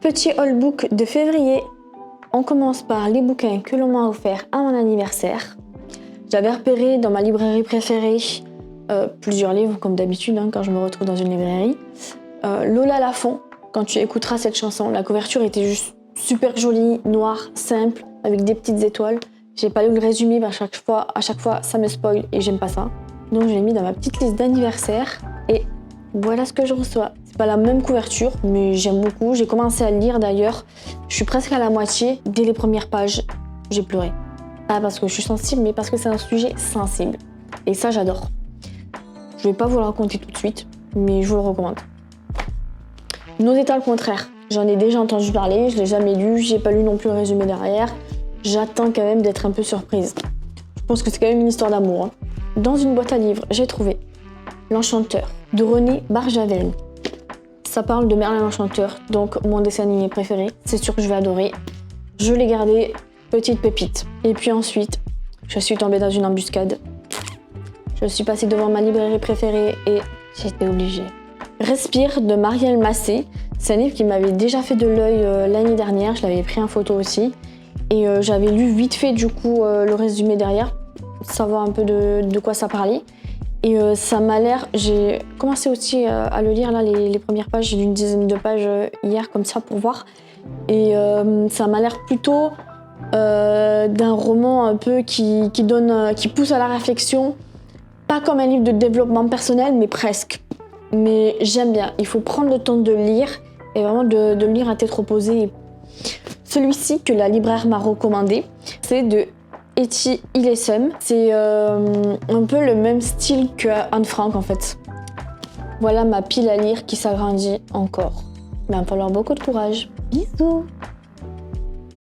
Petit haul book de février. On commence par les bouquins que l'on m'a offerts à mon anniversaire. J'avais repéré dans ma librairie préférée plusieurs livres, comme d'habitude quand je me retrouve dans une librairie. Lola Lafont, quand tu écouteras cette chanson, la couverture était juste super jolie, noire, simple, avec des petites étoiles. J'ai pas lu le résumé, mais à chaque fois ça me spoil et j'aime pas ça. Donc je l'ai mis dans ma petite liste d'anniversaire et voilà ce que je reçois. C'est pas la même couverture, mais j'aime beaucoup. J'ai commencé à le lire d'ailleurs. Je suis presque à la moitié. Dès les premières pages, j'ai pleuré. Pas parce que je suis sensible, mais parce que c'est un sujet sensible. Et ça, j'adore. Je vais pas vous le raconter tout de suite, mais je vous le recommande. Nos états le contraire. J'en ai déjà entendu parler, je l'ai jamais lu, j'ai pas lu non plus le résumé derrière. J'attends quand même d'être un peu surprise. Je pense que c'est quand même une histoire d'amour. Dans une boîte à livres, j'ai trouvé L'Enchanteur de René Barjavel. Ça parle de Merlin l'Enchanteur, donc mon dessin animé préféré. C'est sûr que je vais adorer. Je l'ai gardé, petite pépite. Et puis ensuite, je suis tombée dans une embuscade. Je suis passée devant ma librairie préférée et j'étais obligée. Respire de Marielle Massé. C'est un livre qui m'avait déjà fait de l'œil l'année dernière. Je l'avais pris en photo aussi. Et j'avais lu vite fait du coup le résumé derrière, pour savoir un peu de quoi ça parlait. Et ça m'a l'air, j'ai commencé aussi à le lire là, les premières pages, j'ai lu une dizaine de pages hier comme ça pour voir. Et ça m'a l'air plutôt d'un roman un peu qui pousse à la réflexion. Pas comme un livre de développement personnel, mais presque. Mais j'aime bien, il faut prendre le temps de le lire et vraiment de le lire à tête reposée. Celui-ci que la libraire m'a recommandé, c'est de Etty Hillesum. C'est un peu le même style que Anne Frank en fait. Voilà ma pile à lire qui s'agrandit encore. Mais il va me falloir beaucoup de courage. Bisous!